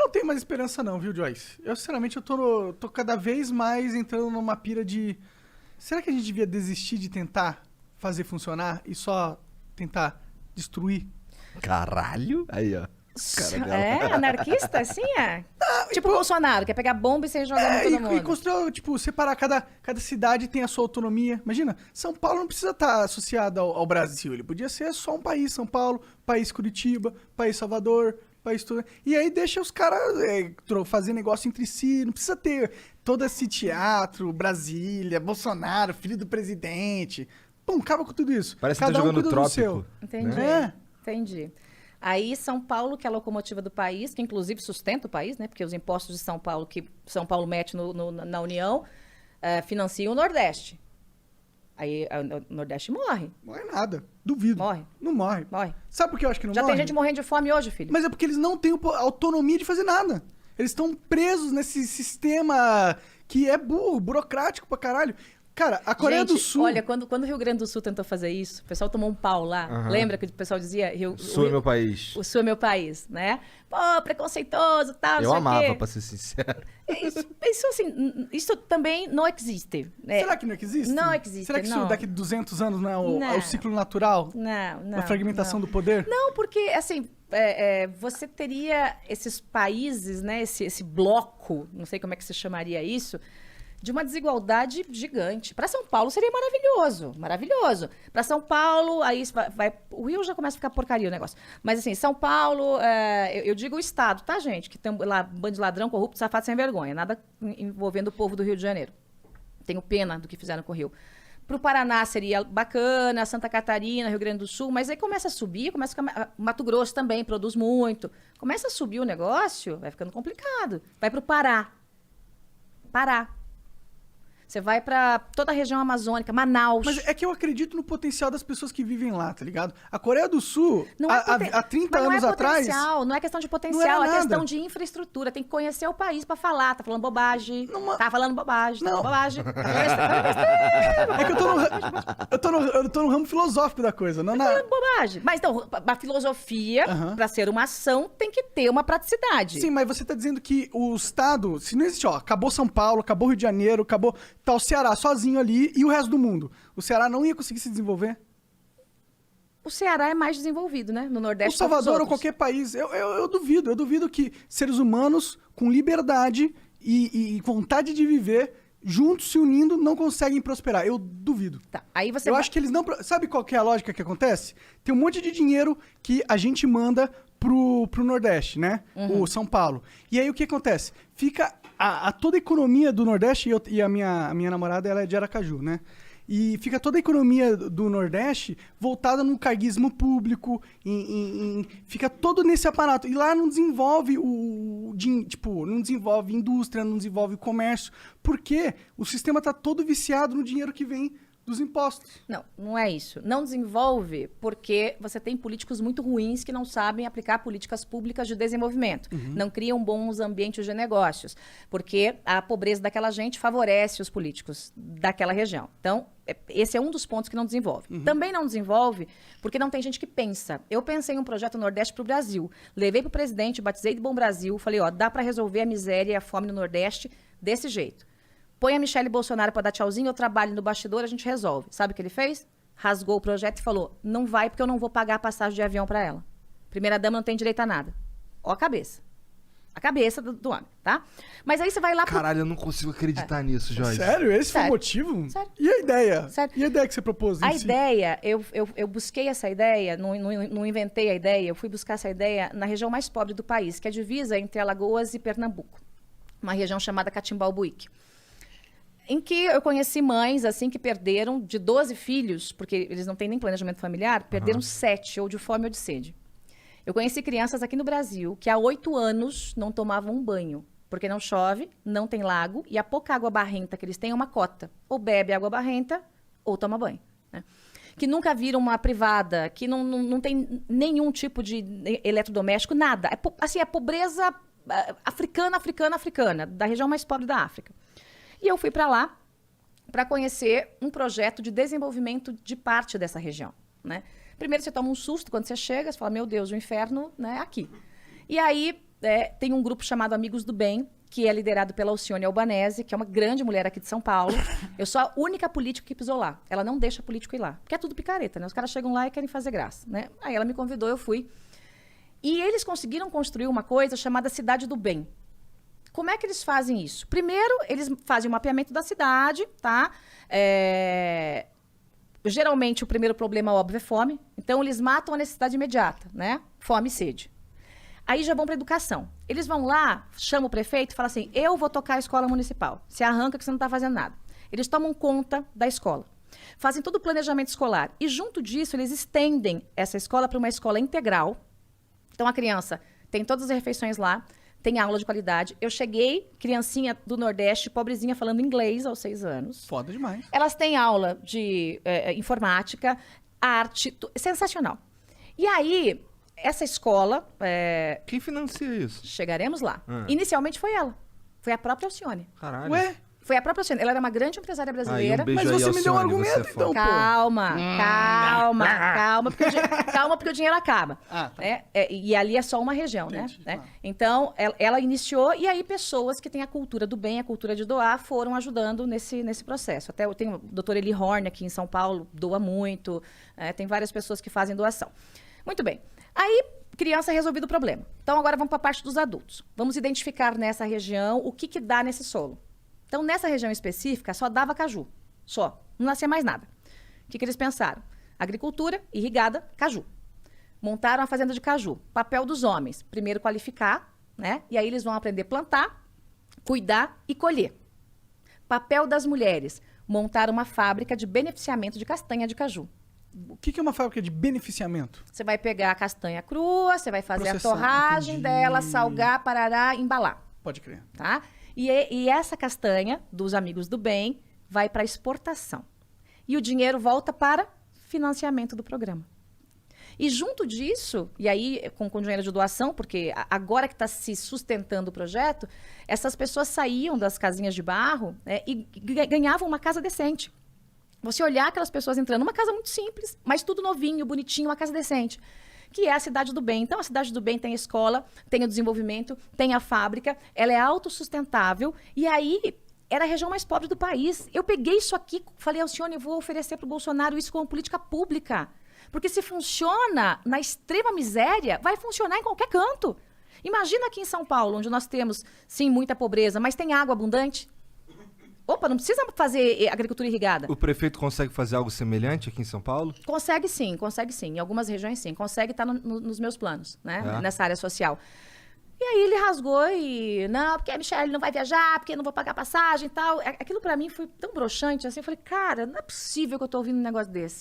não tenho mais esperança não, viu, Joyce? Eu, sinceramente, eu tô cada vez mais entrando numa pira de... Será que a gente devia desistir de tentar fazer funcionar e só tentar destruir? Caralho. Aí, ó. Anarquista, assim, é? Tipo o Bolsonaro, quer pegar bomba e sair jogando todo mundo. E construir, tipo, separar cada cidade tem a sua autonomia. Imagina, São Paulo não precisa estar associado ao Brasil. Ele podia ser só um país, São Paulo, país Curitiba, país Salvador, país tudo. E aí deixa os caras fazer negócio entre si. Não precisa ter todo esse teatro, Brasília, Bolsonaro, filho do presidente. Pum, acaba com tudo isso. Parece que tá jogando no trópico. Entendi. Né? Entendi. Aí São Paulo, que é a locomotiva do país, que inclusive sustenta o país, né? Porque os impostos de São Paulo, que São Paulo mete na União, financiam o Nordeste. Aí o Nordeste morre. Morre nada. Duvido. Morre. Não morre. Morre. Sabe por que eu acho que não Já morre? tem gente morrendo de fome hoje, filho. Mas é porque eles não têm autonomia de fazer nada. Eles estão presos nesse sistema que é burro, burocrático pra caralho. Cara, a Coreia do Sul... Olha, quando o Rio Grande do Sul tentou fazer isso, o pessoal tomou um pau lá. Uhum. Lembra que o pessoal dizia... O Sul é meu país. O Sul é meu país, né? Pô, preconceituoso, tal, Eu não sei o quê. amava, pra ser sincero. Isso, assim, isso também não existe. Né? Será que não existe? Não existe, Será que isso daqui a 200 anos não é o ciclo natural? Não. A fragmentação do poder? Não, porque, assim, você teria esses países, né? Esse bloco, não sei como é que se chamaria isso, de uma desigualdade gigante. Para São Paulo seria maravilhoso, maravilhoso. Para São Paulo, aí o Rio já começa a ficar porcaria o negócio. Mas assim, São Paulo, eu digo o Estado, tá, gente? Que tem lá bando de ladrão, corrupto, safado, sem vergonha. Nada envolvendo o povo do Rio de Janeiro. Tenho pena do que fizeram com o Rio. Para o Paraná seria bacana, Santa Catarina, Rio Grande do Sul, mas aí começa a subir, Mato Grosso também produz muito. Começa a subir o negócio, vai ficando complicado. Vai para o Pará. Você vai pra toda a região amazônica, Manaus. Mas é que eu acredito no potencial das pessoas que vivem lá, tá ligado? A Coreia do Sul, há 30 anos atrás... Não é questão de potencial, é questão de infraestrutura. Tem que conhecer o país pra falar. Tá falando bobagem. Tá falando bobagem. Tá falando bobagem. É que eu tô no ramo filosófico da coisa. Não tá falando bobagem. Mas então, a filosofia, pra ser uma ação, tem que ter uma praticidade. Sim, mas você tá dizendo que o Estado, se não existe, acabou São Paulo, acabou Rio de Janeiro, acabou... Tá o Ceará sozinho ali e o resto do mundo. O Ceará não ia conseguir se desenvolver? O Ceará é mais desenvolvido, né? No Nordeste. O Salvador ou qualquer país. Eu duvido que seres humanos com liberdade e vontade de viver, juntos se unindo, não conseguem prosperar. Eu duvido. Tá, aí você acho que eles não... Sabe qual que é a lógica que acontece? Tem um monte de dinheiro que a gente manda pro Nordeste, né? O São Paulo. E aí o que acontece? Fica toda a economia do Nordeste, e a minha namorada ela é de Aracaju, né? E fica toda a economia do Nordeste voltada no carguismo público, fica todo nesse aparato. E lá não desenvolve não desenvolve indústria, não desenvolve comércio, porque o sistema tá todo viciado no dinheiro que vem dos impostos. Não é isso. Não desenvolve porque você tem políticos muito ruins que não sabem aplicar políticas públicas de desenvolvimento. Não criam bons ambientes de negócios, porque a pobreza daquela gente favorece os políticos daquela região. Então, esse é um dos pontos que não desenvolve. Também não desenvolve porque não tem gente que pensa. Eu pensei em um projeto Nordeste para o Brasil. Levei para o presidente, batizei de Bom Brasil, falei, dá para resolver a miséria e a fome no Nordeste desse jeito. Põe a Michele Bolsonaro para dar tchauzinho, eu trabalho no bastidor, a gente resolve. Sabe o que ele fez? Rasgou o projeto e falou, não vai porque eu não vou pagar a passagem de avião para ela. Primeira-dama não tem direito a nada. Ó a cabeça. A cabeça do homem, tá? Mas aí você vai lá... Caralho, eu não consigo acreditar nisso, Joyce. Sério? Esse foi o motivo? Sério. E a ideia? Sério. E a ideia que você propôs? A ideia, eu busquei essa ideia, não inventei a ideia, eu fui buscar essa ideia na região mais pobre do país, que é a divisa entre Alagoas e Pernambuco. Uma região chamada Catimbalbuíque. Em que eu conheci mães, assim, que perderam de 12 filhos, porque eles não têm nem planejamento familiar, perderam 7, ou de fome ou de sede. Eu conheci crianças aqui no Brasil que há 8 anos não tomavam um banho, porque não chove, não tem lago, e a pouca água barrenta que eles têm é uma cota. Ou bebe água barrenta, ou toma banho, né? Que nunca viram uma privada, que não tem nenhum tipo de eletrodoméstico, nada. É pobreza africana, da região mais pobre da África. E eu fui para lá para conhecer um projeto de desenvolvimento de parte dessa região, né? Primeiro você toma um susto quando você chega, você fala, meu Deus, o inferno, né, aqui. E aí tem um grupo chamado Amigos do Bem, que é liderado pela Alcione Albanese, que é uma grande mulher aqui de São Paulo. Eu sou a única política que pisou lá. Ela não deixa político ir lá. Porque é tudo picareta, né? Os caras chegam lá e querem fazer graça, né? Aí ela me convidou, eu fui. E eles conseguiram construir uma coisa chamada Cidade do Bem. Como é que eles fazem isso? Primeiro, eles fazem o mapeamento da cidade, tá? Geralmente, o primeiro problema óbvio é fome. Então, eles matam a necessidade imediata, né? Fome e sede. Aí já vão para educação. Eles vão lá, chamam o prefeito e falam assim, eu vou tocar a escola municipal. Você arranca que você não está fazendo nada. Eles tomam conta da escola. Fazem todo o planejamento escolar. E junto disso, eles estendem essa escola para uma escola integral. Então, a criança tem todas as refeições lá, tem aula de qualidade. Eu cheguei, criancinha do Nordeste, pobrezinha, falando inglês aos 6 anos. Foda demais. Elas têm aula de informática, arte, sensacional. E aí, essa escola... Quem financia isso? Chegaremos lá. Inicialmente foi ela. Foi a própria Alcione. Caralho. Ué? Foi a própria Alcione. Ela era uma grande empresária brasileira. Beijo Mas aí, você me deu um Alcione, você é argumento, foda. então, pô. Calma, porque o dinheiro acaba. Ah, tá. E ali é só uma região, Entendi, né? claro. Então, ela iniciou, e aí pessoas que têm a cultura do bem, a cultura de doar, foram ajudando nesse processo. Até eu tenho o doutor Eli Horn aqui em São Paulo, doa muito. Tem várias pessoas que fazem doação. Muito bem. Aí, criança resolvido o problema. Então, agora vamos para a parte dos adultos. Vamos identificar nessa região o que dá nesse solo. Então, nessa região específica, só dava caju. Só. Não nascia mais nada. O que eles pensaram? Agricultura, irrigada, caju. Montaram a fazenda de caju. Papel dos homens. Primeiro qualificar, né? E aí eles vão aprender a plantar, cuidar e colher. Papel das mulheres. Montar uma fábrica de beneficiamento de castanha de caju. O que é uma fábrica de beneficiamento? Você vai pegar a castanha crua, você vai fazer a Processar, torragem entendi. dela, salgar, parará, embalar. Pode crer. Tá? E essa castanha dos Amigos do Bem vai para exportação. E o dinheiro volta para financiamento do programa. E junto disso, e aí com dinheiro de doação, porque agora que está se sustentando o projeto, essas pessoas saíam das casinhas de barro, né, e ganhavam uma casa decente. Você olhar aquelas pessoas entrando numa casa muito simples, mas tudo novinho, bonitinho, uma casa decente. Que é a Cidade do Bem. Então, a Cidade do Bem tem a escola, tem o desenvolvimento, tem a fábrica, ela é autossustentável. E aí, era a região mais pobre do país. Eu peguei isso aqui, falei, Alcione, eu vou oferecer para o Bolsonaro isso como política pública. Porque se funciona na extrema miséria, vai funcionar em qualquer canto. Imagina aqui em São Paulo, onde nós temos, sim, muita pobreza, mas tem água abundante. Opa, não precisa fazer agricultura irrigada. O prefeito consegue fazer algo semelhante aqui em São Paulo? Consegue sim. Em algumas regiões, sim. Consegue estar nos meus planos, né? Nessa área social. E aí ele rasgou e... Não, porque a Michelle não vai viajar, porque eu não vou pagar passagem e tal. Aquilo pra mim foi tão broxante, assim. Eu falei, cara, não é possível que eu tô ouvindo um negócio desse.